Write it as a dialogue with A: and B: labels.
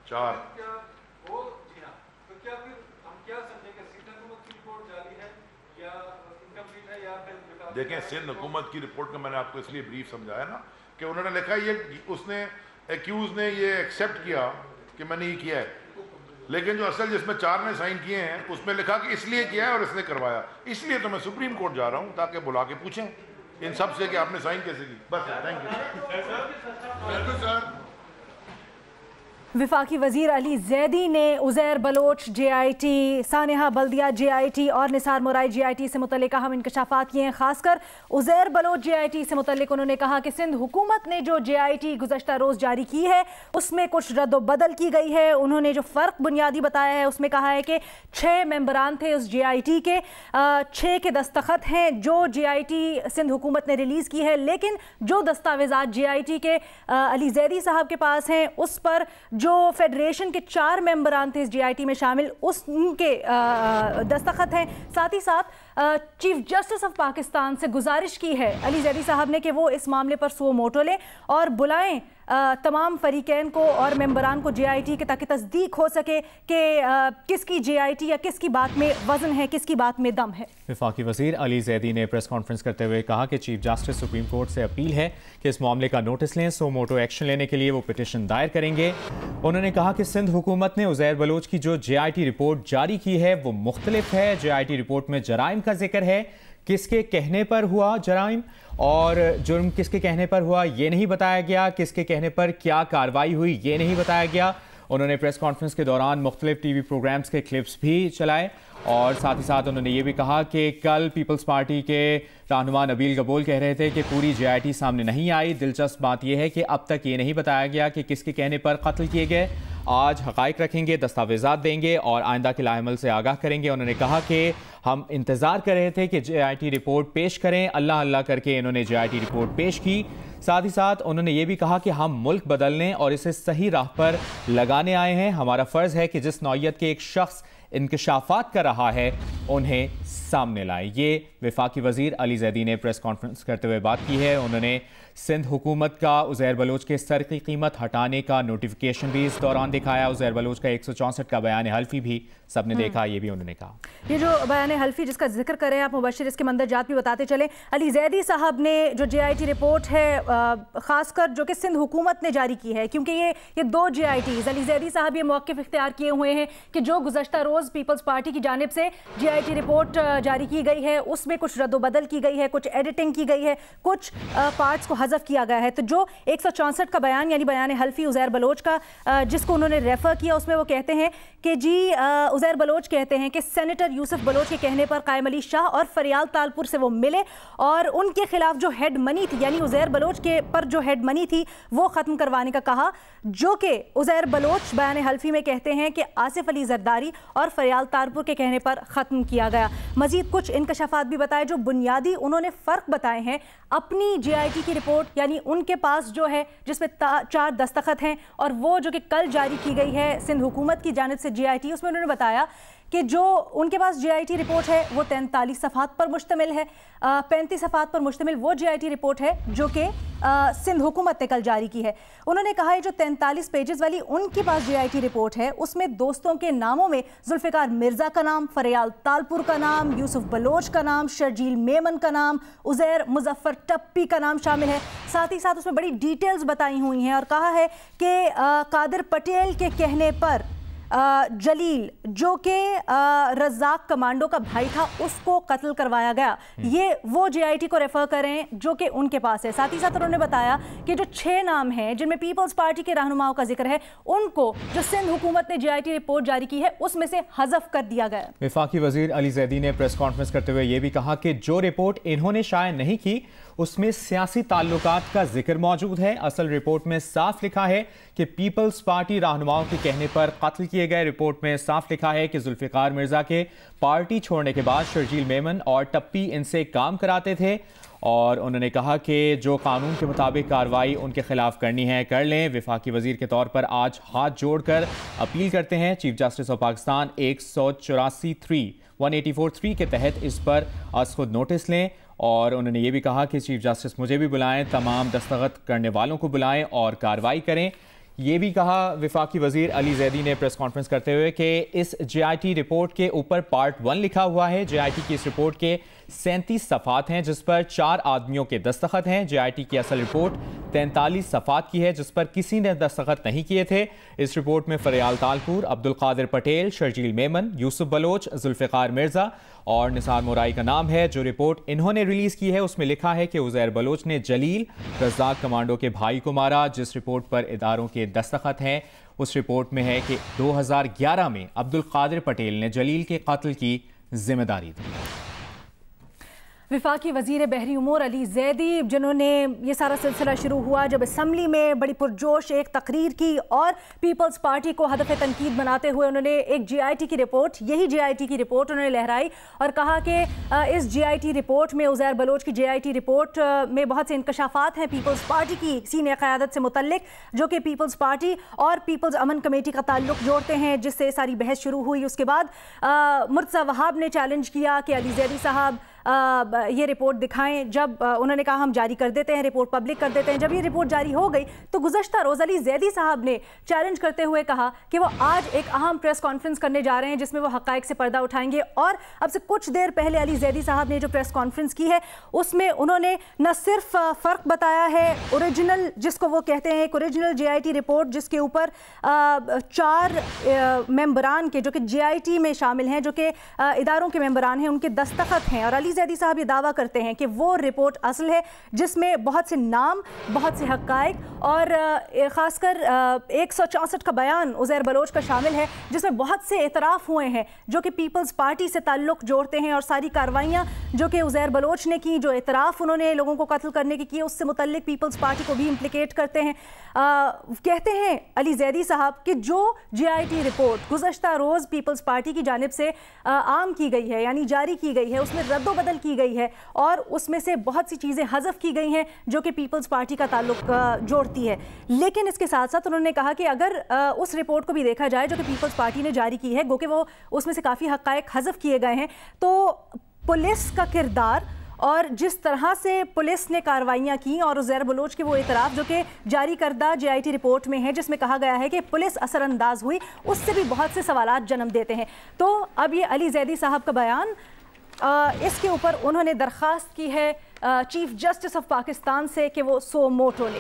A: 4 دیکھیں سندھ حکومت کی رپورٹ کا میں نے آپ کو اس لیے بریف سمجھایا نا کہ انہوں نے لکھا یہ اس نے ایکیوز نے یہ ایکسیپٹ کیا کہ میں نے یہ کیا ہے، لیکن جو اصل جس میں 4 نے سائن کیے ہیں اس میں لکھا کہ اس لیے کیا ہے اور اس نے کروایا، اس لیے تو میں سپریم کورٹ جا رہا ہوں تاکہ بلا کے پوچھیں ان سب سے کہ آپ نے سائن کیسے کی. بس تھینک یو.
B: وفاقی وزیر علی زیدی نے عزیر بلوچ جے آئی ٹی، سانحہ بلدیہ جے آئی ٹی اور نثار مورائی جے آئی ٹی سے متعلق اہم انکشافات کیے ہیں. خاص کر عزیر بلوچ جے آئی ٹی سے متعلق انہوں نے کہا کہ سندھ حکومت نے جو جے آئی ٹی گزشتہ روز جاری کی ہے اس میں کچھ رد و بدل کی گئی ہے. انہوں نے جو فرق بنیادی بتایا ہے اس میں کہا ہے کہ 6 ممبران تھے اس جے آئی ٹی کے، 6 کے دستخط ہیں جو جے آئی ٹی سندھ حکومت نے ریلیز کی ہے، لیکن جو دستاویزات جے آئی ٹی کے علی زیدی صاحب کے پاس ہیں اس پر جو فیڈریشن کے 4 ممبران تھے اس جے آئی ٹی میں شامل ان کے دستخط ہیں. ساتھ ہی ساتھ چیف جسٹس آف پاکستان سے گزارش کی ہے علی زیدی صاحب نے کہ وہ اس معاملے پر سو موٹو لیں اور بلائیں تمام فریقین کو اور ممبران کو جے آئی ٹی کے تاکہ تصدیق ہو سکے کہ کس کی جے آئی ٹی یا کس کی بات میں وزن ہے، کس کی بات میں دم ہے.
C: وفاقی وزیر علی زیدی نے پریس کانفرنس کرتے ہوئے کہا کہ چیف جسٹس سپریم کورٹ سے اپیل ہے کہ اس معاملے کا نوٹس لیں، سو موٹو ایکشن لینے کے لیے وہ پٹیشن دائر کریں گے. انہوں نے کہا کہ سندھ حکومت نے عزیر بلوچ کی جو جے آئی ٹی رپورٹ جاری کی ہے وہ مختلف ہے. جے آئی ٹی رپورٹ میں جرائم کا ذکر ہے، کس کے کہنے پر ہوا جرائم اور جرم کس کے کہنے پر ہوا یہ نہیں بتایا گیا، کس کے کہنے پر کیا کارروائی ہوئی یہ نہیں بتایا گیا. انہوں نے پریس کانفرنس کے دوران مختلف ٹی وی پروگرامز کے کلپس بھی چلائے اور ساتھ ہی ساتھ انہوں نے یہ بھی کہا کہ کل پیپلز پارٹی کے رہنما نبیل گبول کہہ رہے تھے کہ پوری جے آئی ٹی سامنے نہیں آئی. دلچسپ بات یہ ہے کہ اب تک یہ نہیں بتایا گیا کہ کس کے کہنے پر قتل کیے گئے. آج حقائق رکھیں گے، دستاویزات دیں گے اور آئندہ کے لاہ عمل سے آگاہ کریں گے. انہوں نے کہا کہ ہم انتظار کر رہے تھے کہ جے آئی ٹی رپورٹ پیش کریں، اللہ کر کے انہوں نے جے آئی ٹی رپورٹ پیش کی. ساتھ ہی ساتھ انہوں نے یہ بھی کہا کہ ہم ملک بدلنے اور اسے صحیح راہ پر لگانے آئے ہیں. ہمارا فرض ہے کہ جس نوعیت کے ایک شخص انکشافات کر رہا ہے انہیں سامنے لائیں. یہ وفاقی وزیر علی زیدی نے پریس کانفرنس کرتے ہوئے بات کی ہے. انہوں نے سندھ حکومت کا عزیر بلوچ کے سر کی قیمت ہٹانے کا نوٹیفیکیشن بھی اس دوران دکھایا. عزیر بلوچ کا 164 کا بیان حلفی بھی سب نے دیکھا، یہ بھی انہوں نے کہا.
B: یہ جو بیان حلفی جس کا ذکر کریں آپ مبشر، اس کے مندرجات بھی بتاتے چلیں. علی زیدی صاحب نے جو جے آئی ٹی رپورٹ ہے خاص کر جو کہ سندھ حکومت نے جاری کی ہے، کیونکہ یہ 2 جے آئی ٹیز، علی زیدی صاحب یہ موقف اختیار کیے ہوئے ہیں کہ جو گزشتہ روز پیپلز پارٹی کی جانب سے جے آئی ٹی رپورٹ جاری کی گئی ہے اس میں کچھ رد و بدل کی گئی ہے، کچھ ایڈیٹنگ کی گئی ہے، کچھ پارٹس کو حذف کیا گیا ہے. تو جو 164 کا بیان یعنی بیان حلفی عزیر بلوچ کا جس کو انہوں نے ریفر کیا اس میں وہ کہتے ہیں کہ عزیر بلوچ کہتے ہیں کہ سینیٹر یوسف بلوچ کے کہنے پر قائم علی شاہ اور فریال تالپور سے وہ ملے اور ان کے خلاف جو ہیڈ منی تھی یعنی عزیر بلوچ کے پر جو ہیڈ منی تھی وہ ختم کروانے کا کہا، جو کہ عزیر بلوچ بیان حلفی میں کہتے ہیں کہ آصف علی زرداری اور فریال تالپور کے کہنے پر ختم کیا گیا. مزید کچھ انکشافات بھی بتائے جو بنیادی انہوں نے فرق بتائے ہیں اپنی جے آئی ٹی کی رپورٹ یعنی ان کے پاس جو ہے جس میں 4 دستخط ہیں اور وہ جو کہ کل جاری کی گئی ہے سندھ حکومت کی جانب سے جے آئی ٹی، اس میں انہوں نے بتایا کہ جو ان کے پاس جے آئی ٹی رپورٹ ہے وہ 43 صفحات پر مشتمل ہے. 35 صفحات پر مشتمل وہ جے آئی ٹی رپورٹ ہے جو کہ سندھ حکومت نے کل جاری کی ہے. انہوں نے کہا ہے جو 43 پیجز والی ان کے پاس جے آئی ٹی رپورٹ ہے اس میں دوستوں کے ناموں میں ذوالفقار مرزا کا نام، فریال تالپور کا نام، یوسف بلوچ کا نام، شرجیل میمن کا نام، عزیر مظفر ٹپی کا نام شامل ہے. ساتھ ہی ساتھ اس میں بڑی ڈیٹیلز بتائی ہوئی ہیں اور کہا ہے کہ قادر پٹیل کے کہنے پر جلیل جو کہ رزاق کمانڈو کا بھائی تھا اس کو قتل کروایا گیا. یہ وہ جے آئی ٹی کو ریفر کریں جو کہ ان کے پاس ہے. ساتھ ہی ساتھ انہوں نے بتایا کہ جو 6 نام ہیں جن میں پیپلز پارٹی کے رہنماؤں کا ذکر ہے ان کو جو سندھ حکومت نے جے آئی ٹی رپورٹ جاری کی ہے اس میں سے حذف کر دیا گیا.
C: وفاقی وزیر علی زیدی نے پریس کانفرنس کرتے ہوئے یہ بھی کہا کہ جو رپورٹ انہوں نے شائع نہیں کی اس میں سیاسی تعلقات کا ذکر موجود ہے. اصل رپورٹ میں صاف لکھا ہے کہ پیپلز پارٹی رہنماؤں کے کہنے پر قتل کیے گئے. رپورٹ میں صاف لکھا ہے کہ ذوالفقار مرزا کے پارٹی چھوڑنے کے بعد شرجیل میمن اور ٹپی ان سے کام کراتے تھے اور انہوں نے کہا کہ جو قانون کے مطابق کارروائی ان کے خلاف کرنی ہے کر لیں. وفاقی وزیر کے طور پر آج ہاتھ جوڑ کر اپیل کرتے ہیں چیف جسٹس آف پاکستان 184(3) کے تحت اس پر از خود نوٹس لیں اور انہوں نے یہ بھی کہا کہ چیف جسٹس مجھے بھی بلائیں، تمام دستخط کرنے والوں کو بلائیں اور کارروائی کریں. یہ بھی کہا وفاقی وزیر علی زیدی نے پریس کانفرنس کرتے ہوئے کہ اس JIT رپورٹ کے اوپر پارٹ 1 لکھا ہوا ہے. JIT کی اس رپورٹ کے 37 صفحات ہیں جس پر 4 آدمیوں کے دستخط ہیں. JIT کی اصل رپورٹ 43 صفحات کی ہے جس پر کسی نے دستخط نہیں کیے تھے. اس رپورٹ میں فریال تالپور، عبدالقادر پٹیل، شرجیل میمن، یوسف بلوچ، ذوالفقار مرزا اور نثار مورائی کا نام ہے. جو رپورٹ انہوں نے ریلیز کی ہے اس میں لکھا ہے کہ عزیر بلوچ نے جلیل رزاق کمانڈو کے بھائی کو مارا. جس رپورٹ پر اداروں کے دستخط ہیں اس رپورٹ میں ہے کہ 2011 میں عبدالقادر پٹیل نے جلیل کے قتل کی ذمہ داری دی.
B: وفاقی وزیر بحری امور علی زیدی، جنہوں نے یہ سارا سلسلہ شروع ہوا جب اسمبلی میں بڑی پرجوش ایک تقریر کی اور پیپلز پارٹی کو ہدف تنقید بناتے ہوئے انہوں نے ایک JIT کی رپورٹ، یہی JIT کی رپورٹ انہوں نے لہرائی اور کہا کہ اس JIT رپورٹ میں، عزیر بلوچ کی JIT رپورٹ میں بہت سے انکشافات ہیں پیپلز پارٹی کی سینئر قیادت سے متعلق جو کہ پیپلز پارٹی اور پیپلز امن کمیٹی کا تعلق جوڑتے ہیں، جس سے ساری بحث شروع ہوئی. اس کے بعد مرتضیٰ وہاب نے چیلنج کیا کہ علی زیدی صاحب یہ رپورٹ دکھائیں. جب انہوں نے کہا ہم جاری کر دیتے ہیں، رپورٹ پبلک کر دیتے ہیں. جب یہ رپورٹ جاری ہو گئی تو گزشتہ روز علی زیدی صاحب نے چیلنج کرتے ہوئے کہا کہ وہ آج ایک اہم پریس کانفرنس کرنے جا رہے ہیں جس میں وہ حقائق سے پردہ اٹھائیں گے. اور اب سے کچھ دیر پہلے علی زیدی صاحب نے جو پریس کانفرنس کی ہے اس میں انہوں نے نہ صرف فرق بتایا ہے اوریجنل، جس کو وہ کہتے ہیں ایک اوریجنل JIT رپورٹ جس کے اوپر 4 ممبران کے جو کہ JIT میں شامل ہیں، جو کہ اداروں کے ممبران ہیں، ان کے دستخط ہیں. اور علی زیدی صاحب یہ دعویٰ کرتے ہیں کہ وہ رپورٹ اصل ہے جس میں بہت سے نام، بہت سے حقائق اور خاص کر 164 کا بیان عزیر بلوچ کا شامل ہے جس میں بہت سے اعتراف ہوئے ہیں جو کہ پیپلز پارٹی سے تعلق جوڑتے ہیں. اور ساری کارروائیاں جو کہ عزیر بلوچ نے کی، جو اعتراف انہوں نے لوگوں کو قتل کرنے کی اس سے متعلق پیپلز پارٹی کو بھی امپلیکیٹ کرتے ہیں. کہتے ہیں علی زیدی صاحب کہ جو JIT رپورٹ گزشتہ روز پیپلز پارٹی کی جانب سے عام کی گئی ہے، یعنی جاری کی گئی ہے، اس میں رد و بدل کی گئی ہے اور اس میں سے بہت سی چیزیں حذف کی گئی ہیں جو کہ پیپلز پارٹی کا تعلق جوڑتی ہے. لیکن اس کے ساتھ ساتھ انہوں نے کہا کہ اگر اس رپورٹ کو بھی دیکھا جائے جو کہ پیپلز پارٹی نے جاری کی ہے، گو کہ وہ اس میں سے کافی حقائق حذف کیے گئے ہیں، تو پولیس کا کردار اور جس طرح سے پولیس نے کارروائیاں کی اور عزیر بلوچ کے وہ اعتراف جو کہ جاری کردہ JIT رپورٹ میں ہے جس میں کہا گیا ہے کہ پولیس اثر انداز ہوئی، اس سے بھی بہت سے سوالات جنم دیتے ہیں. تو اب یہ علی زیدی صاحب کا بیان، اس کے اوپر انہوں نے درخواست کی ہے چیف جسٹس آف پاکستان سے کہ وہ سو موٹو لے.